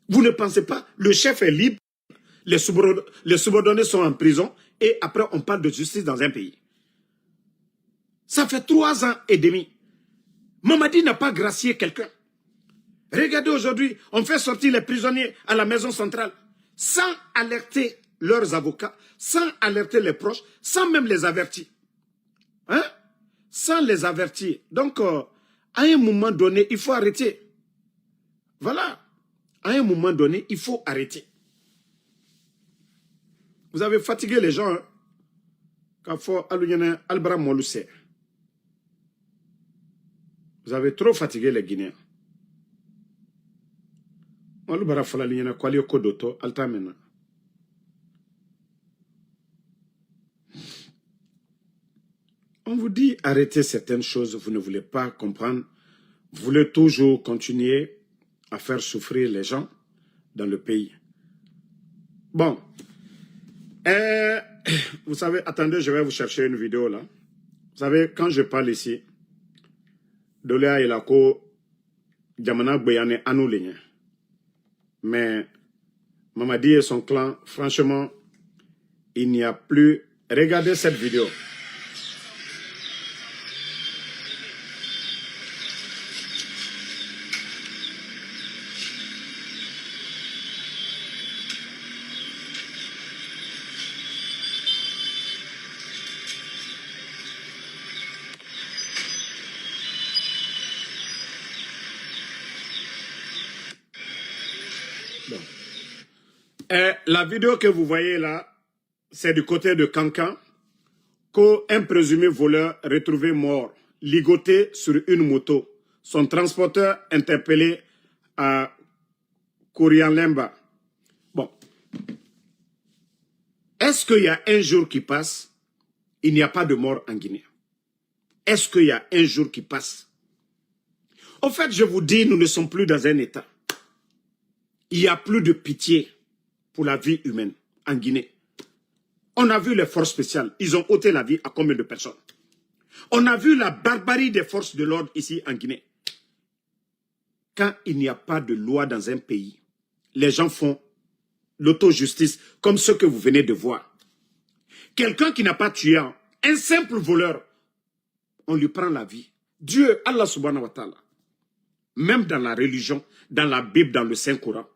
Vous ne pensez pas, le chef est libre, les subordonnés sont en prison, et après on parle de justice dans un pays. Ça fait 3 ans et demi. Mamadi n'a pas gracié quelqu'un. Regardez aujourd'hui, on fait sortir les prisonniers à la maison centrale sans alerter leurs avocats, sans alerter les proches, sans même les avertir. Hein? Sans les avertir. Donc, à un moment donné, il faut arrêter. Voilà. À un moment donné, il faut arrêter. Vous avez fatigué les gens. Vous avez trop fatigué les Guinéens. On vous dit arrêtez certaines choses, vous ne voulez pas comprendre. Vous voulez toujours continuer à faire souffrir les gens dans le pays. Bon. Vous savez, attendez, je vais vous chercher une vidéo là. Vous savez, quand je parle ici, Dolea Elako, Djamana Boyane Anouligne. Mais Mamadi et son clan, franchement, il n'y a plus. Regardez cette vidéo. Bon. La vidéo que vous voyez là, c'est du côté de Kankan, qu'un présumé voleur retrouvé mort, ligoté sur une moto. Son transporteur interpellé à Kourianlemba. Bon. Est-ce qu'il y a un jour qui passe, il n'y a pas de mort en Guinée? Est-ce qu'il y a un jour qui passe? En fait, je vous dis, nous ne sommes plus dans un état. Il n'y a plus de pitié pour la vie humaine en Guinée. On a vu les forces spéciales. Ils ont ôté la vie à combien de personnes? On a vu la barbarie des forces de l'ordre ici en Guinée. Quand il n'y a pas de loi dans un pays, les gens font l'auto-justice comme ce que vous venez de voir. Quelqu'un qui n'a pas tué un simple voleur, on lui prend la vie. Dieu, Allah subhanahu wa ta'ala, même dans la religion, dans la Bible, dans le Saint-Coran,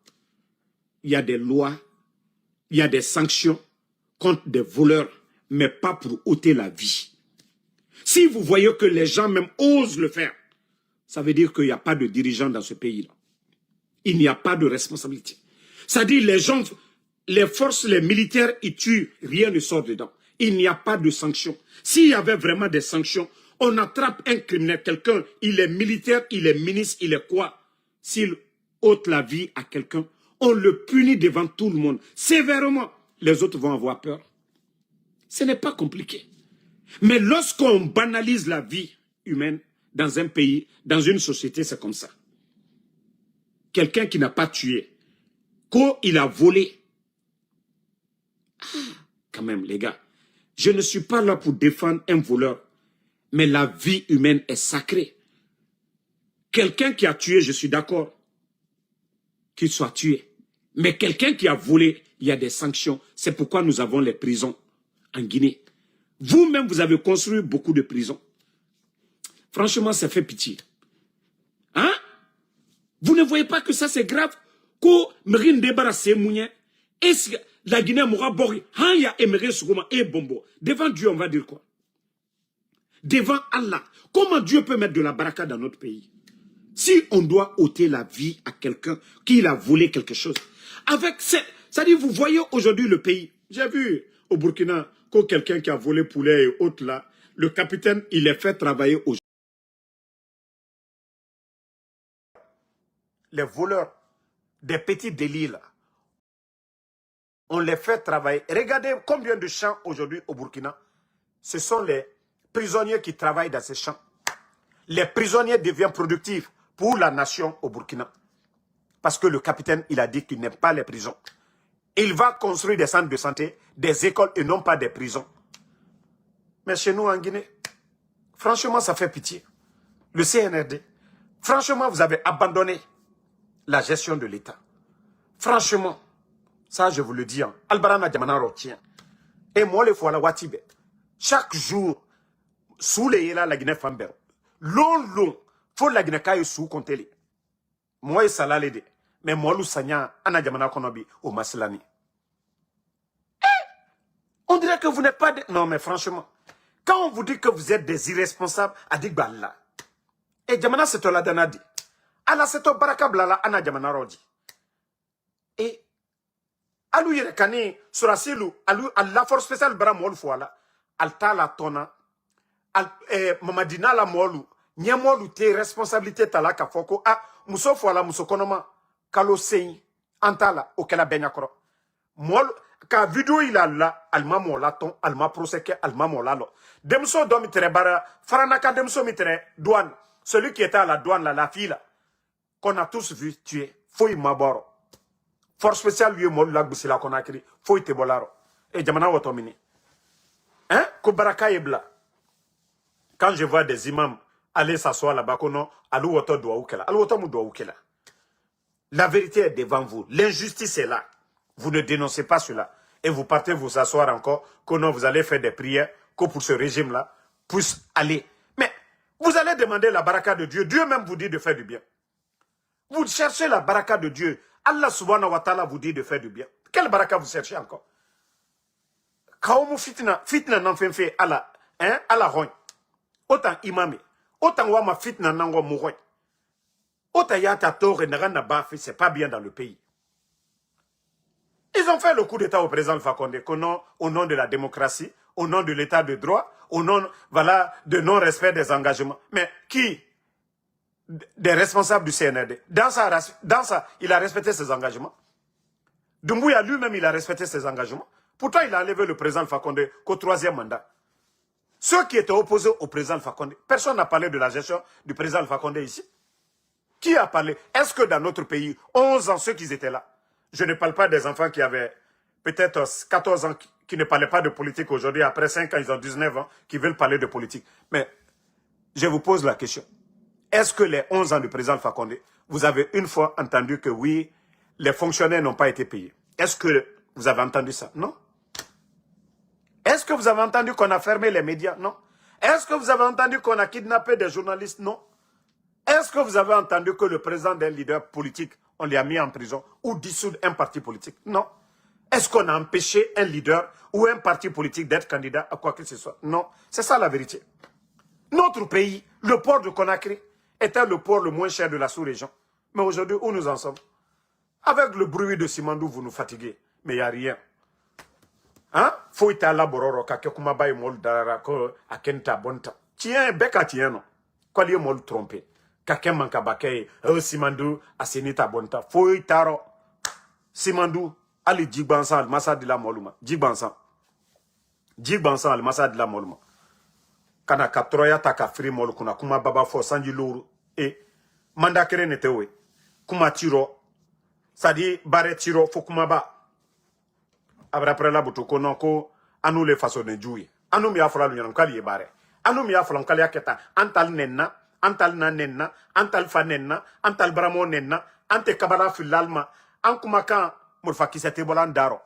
il y a des lois, il y a des sanctions contre des voleurs, mais pas pour ôter la vie. Si vous voyez que les gens même osent le faire, ça veut dire qu'il n'y a pas de dirigeants dans ce pays-là. Il n'y a pas de responsabilité. Ça dit les gens, les forces, les militaires, ils tuent, rien ne sort dedans. Il n'y a pas de sanctions. S'il y avait vraiment des sanctions, on attrape un criminel, quelqu'un, il est militaire, il est ministre, il est quoi? S'il ôte la vie à quelqu'un, on le punit devant tout le monde, sévèrement. Les autres vont avoir peur. Ce n'est pas compliqué. Mais lorsqu'on banalise la vie humaine dans un pays, dans une société, c'est comme ça. Quelqu'un qui n'a pas tué, qu'il a volé. Quand même, les gars, je ne suis pas là pour défendre un voleur, mais la vie humaine est sacrée. Quelqu'un qui a tué, je suis d'accord qu'il soit tué. Mais quelqu'un qui a volé, il y a des sanctions. C'est pourquoi nous avons les prisons en Guinée. Vous-même, vous avez construit beaucoup de prisons. Franchement, ça fait pitié. Hein? Vous ne voyez pas que ça, c'est grave? Ko mrin débarrasser mounien. Est-ce que la Guinée moura bori? Han ya émeré soukoma et bombo. Devant Dieu, on va dire quoi? Devant Allah. Comment Dieu peut mettre de la baraka dans notre pays? Si on doit ôter la vie à quelqu'un qui a volé quelque chose. Avec c'est-à-dire, vous voyez aujourd'hui le pays. J'ai vu au Burkina que quelqu'un qui a volé poulet et autres là, le capitaine, il est fait travailler aujourd'hui. Les voleurs des petits délits là, on les fait travailler. Regardez combien de champs aujourd'hui au Burkina. Ce sont les prisonniers qui travaillent dans ces champs. Les prisonniers deviennent productifs pour la nation au Burkina. Parce que le capitaine, il a dit qu'il n'aime pas les prisons. Il va construire des centres de santé, des écoles et non pas des prisons. Mais chez nous en Guinée, franchement, ça fait pitié. Le CNRD, franchement, vous avez abandonné la gestion de l'État. Franchement, ça je vous le dis, hein. Albarana Diamana retient. Et moi, les fois la Watibe, chaque jour, sous les la Guinée Famber, long, faut la Guinée Kaye sous compter. Moi, ça l'a l'aidé. Mais moi, l'Oussania, Anna Diamana Konobi, au Maslani. On dirait que vous n'êtes pas des... Non, mais franchement, quand on vous dit que vous êtes des irresponsables, à Digbala, et Diamana c'est la danadi, ala c'est au Barakablala, Anna Diamana Rodi. Et, alou Yerekane, sur la cellule, la force spéciale Bramol Fouala, alta la tona, Mamadina la molu, Niamolu te responsabilité talaka foko, ah, Mousso Fouala, Mousso Konoma, Kalo Sei, Antala, Okela Benyakoro. Mol, ka vidéo il a là, alma mola ton, alma proseke, alma mola lo. Demso domitre bara, faranaka demso mitre, douane. Celui qui était à la douane là, la fille là, qu'on a tous vu tuer, Foy Maboro. Force spéciale lui mol la gbusila qu'on a créé, Foy Tebolaro. Et Djamana Watomini. Hein? Kobaraka Ebla. Quand je vois des imams aller s'asseoir là-bas, qu'on a, alou woto doa oukela. Alou woto mou doa oukela. La vérité est devant vous. L'injustice est là. Vous ne dénoncez pas cela. Et vous partez vous asseoir encore, que non, vous allez faire des prières, que pour ce régime-là puisse aller. Mais vous allez demander la baraka de Dieu. Dieu même vous dit de faire du bien. Vous cherchez la baraka de Dieu. Allah subhanahu wa ta'ala vous dit de faire du bien. Quelle baraka vous cherchez encore? Kaomu fitna n'en fait Allah, hein, Allah roñ. Autant imamé, autant wama fitna nango mouroñ. Autant yata tore n'agana bafi, c'est pas bien dans le pays. Ils ont fait le coup d'état au président Alpha Condé, au nom de la démocratie, au nom de l'état de droit, au nom, voilà, de non-respect des engagements. Mais qui? Des responsables du CNRD. Dans ça, il a respecté ses engagements. Doumbouya lui-même, il a respecté ses engagements. Pourtant, il a enlevé le président Alpha Condé qu'au 3e mandat. Ceux qui étaient opposés au président Alpha Condé, personne n'a parlé de la gestion du président Alpha Condé ici. Qui a parlé? Est-ce que dans notre pays, 11 ans, ceux qui étaient là, je ne parle pas des enfants qui avaient peut-être 14 ans, qui ne parlaient pas de politique aujourd'hui, après 5 ans, ils ont 19 ans, qui veulent parler de politique. Mais je vous pose la question. Est-ce que les 11 ans du président Alpha Condé, vous avez une fois entendu que oui, les fonctionnaires n'ont pas été payés? Est-ce que vous avez entendu ça? Non. Est-ce que vous avez entendu qu'on a fermé les médias? Non. Est-ce que vous avez entendu qu'on a kidnappé des journalistes? Non. Est-ce que vous avez entendu que le président d'un leader politique, on l'a mis en prison ou dissoudre un parti politique? Non. Est-ce qu'on a empêché un leader ou un parti politique d'être candidat à quoi que ce soit? Non. C'est ça la vérité. Notre pays, le port de Conakry, était le port le moins cher de la sous-région. Mais aujourd'hui, où nous en sommes? Avec le bruit de Simandou, vous nous fatiguez. Mais il n'y a rien. Hein? Faut y aller bororo, kakekuma baye mol darara, ko akenta bonta. Tiens, beka tiens non. Quoi liye mol trompé? Kakem manka bakay, Simandou, asenita bonta. Faut y taro. Simandou, ali jigbansan, almasa de la moluma. Jigbansan. Jigbansan, almasa de la moluma. Kana katroya taka fri mol kuna kuma baba fo sanji lourou. Et mandakere netewe. Kuma tiro. Sadi bare tiro fo kuma ba. Après la boutou konon ko anou le façon de jouer. Anou mi afra l'union kali bare. Anou mi afra kali aketa. Antal nenna, antal na nenna, antal fa nenna, antal bramo nenna, ante kabala filalma, ankuma kan murfa kisete bolan daro.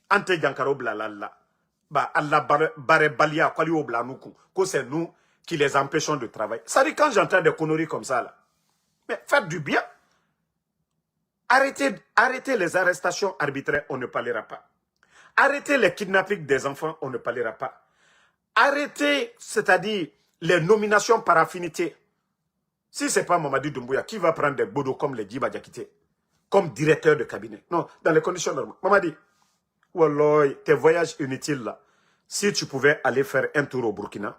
Ante jankaro blalala. Bah, Allah bare balia kwali oblanuku. Que c'est nous qui les empêchons de travailler. Ça dit quand j'entends des conneries comme ça là. Mais faites du bien. Arrêtez les arrestations arbitraires, on ne parlera pas. Arrêtez les kidnappings des enfants, on ne parlera pas. Arrêtez, c'est-à-dire les nominations par affinité. Si ce n'est pas Mamadou Doumbouya, qui va prendre des bodos comme les Djiba Diakité, comme directeur de cabinet? Non, dans les conditions normales. Mamadi, wallah, tes voyages inutiles là, si tu pouvais aller faire un tour au Burkina,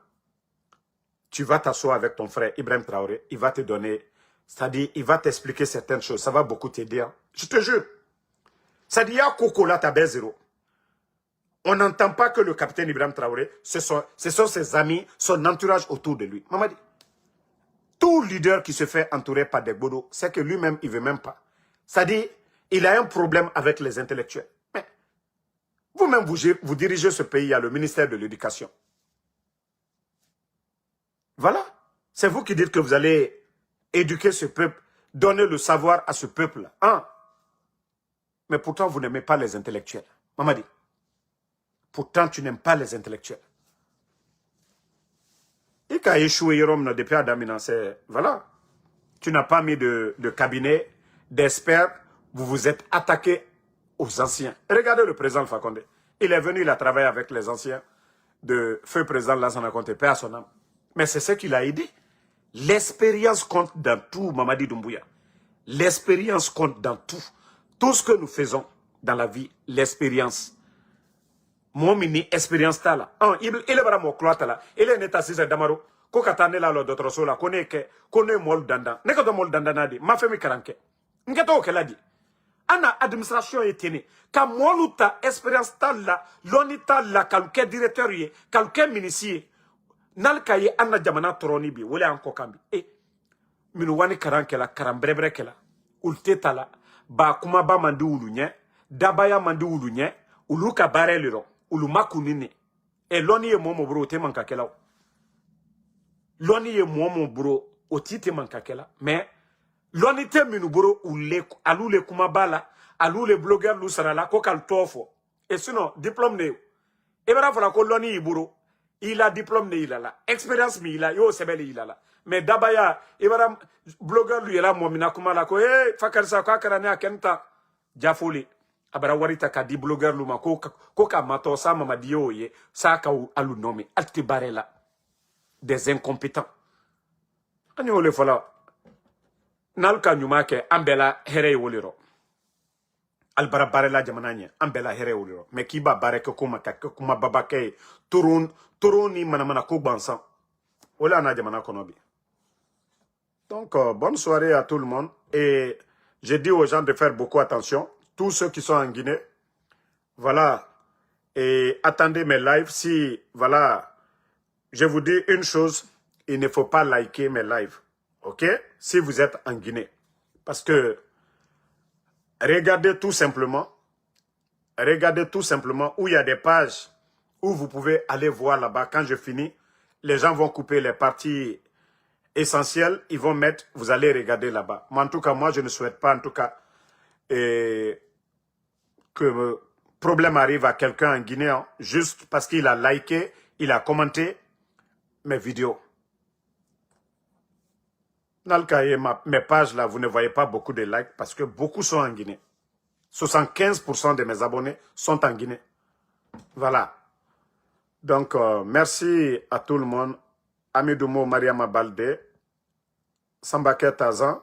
tu vas t'asseoir avec ton frère Ibrahim Traoré, il va te donner, c'est-à-dire, il va t'expliquer certaines choses, ça va beaucoup t'aider. Hein. Je te jure. C'est-à-dire, il y a Coco là, t'as zéro. On n'entend pas que le capitaine Ibrahim Traoré, ce sont ses amis, son entourage autour de lui. Mamadi, tout leader qui se fait entourer par des bodos, c'est que lui-même, il ne veut même pas. C'est-à-dire, il a un problème avec les intellectuels. Mais vous-même, vous dirigez ce pays, il y a le ministère de l'Éducation. Voilà. C'est vous qui dites que vous allez éduquer ce peuple, donner le savoir à ce peuple. Hein? Mais pourtant, vous n'aimez pas les intellectuels. Mamadi, pourtant, tu n'aimes pas les intellectuels. Et quand échoué Rome depuis Adamina, c'est... Voilà. Tu n'as pas mis de cabinet, d'experts. Vous vous êtes attaqué aux anciens. Regardez le président Alpha Condé. Il est venu, il a travaillé avec les anciens de feu président Lassana Conté, paix à son âme. Mais c'est ce qu'il a aidé. L'expérience compte dans tout, Mamadi Doumbouya. L'expérience compte dans tout. Tout ce que nous faisons dans la vie, l'expérience. Mon mini expérience tala. Il est vraiment cloître là. Il est net assis à Damaro. Ko katane la lo d'autres sola. Kone mol danda. Neko do mol danda nadi. Ma femi karanke. Ngeto o keladi. Ana administration etene. Ka molu ta expérience tala. Loni tala kaluke directeur ye. Kaluke ministre. Nal kaye anna jamana troni bi. Wole anko kambi. Minu wani karanke la. Karambrebre kela. Ulte tala. Ba kuma ba mandi ulu nye. Dabaya mandi ulu nye. Ulu ka bare liro. Ulu makunine. E loni ye momo bro te manka kela. Loni ye momo bro oti te manka kela. Mais loni te minu bro ule alu le kuma bala. Alu le blogueur lu sarala ko kal tofo. Et sinon diplôme ne. E bara fala ko loni bro. Il a diplôme ne il a la. Expérience mi il a yo sebele il a la. Mais dabaya e bara blogueur lu yela momina kuma la ko fakar sa ka karane akenta jafuli. Abara warita ka di blogueur luma ko ka mato sa mamadi ye sa ka alu nomi alti barela des incompétents ani ole fala nalka nyuma ke ambela here woliro albara barela jamananya ambela here woliro mais ki ba bareke kuma babake turuni manamana ko bansan wala na jamana konobi. Donc bonne soirée à tout le monde et je dis aux gens de faire beaucoup attention. Tous ceux qui sont en Guinée, voilà, et attendez mes lives. Si, voilà, je vous dis une chose, il ne faut pas liker mes lives, ok? Si vous êtes en Guinée. Parce que, regardez tout simplement où il y a des pages où vous pouvez aller voir là-bas. Quand je finis, les gens vont couper les parties essentielles, ils vont mettre, vous allez regarder là-bas. Mais en tout cas, moi, je ne souhaite pas, en tout cas, que problème arrive à quelqu'un en Guinée, hein, juste parce qu'il a liké, il a commenté mes vidéos. Dans le cas, mes pages là, vous ne voyez pas beaucoup de likes parce que beaucoup sont en Guinée. 75% de mes abonnés sont en Guinée. Voilà. Donc, merci à tout le monde. Amidoumo Mariama Balde, Sambake Tazan,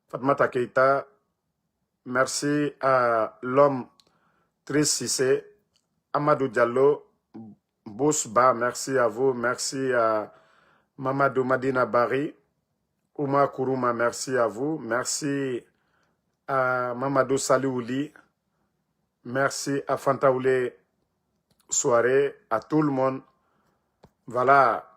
Fatmata Keita. Merci à l'homme Trice Sissé, Amadou Diallo, Bousba, merci à vous. Merci à Mamadou Madina Bari, Ouma Kourouma, merci à vous. Merci à Mamadou Saliouli, merci à Fantaoulé Soirée, à tout le monde. Voilà,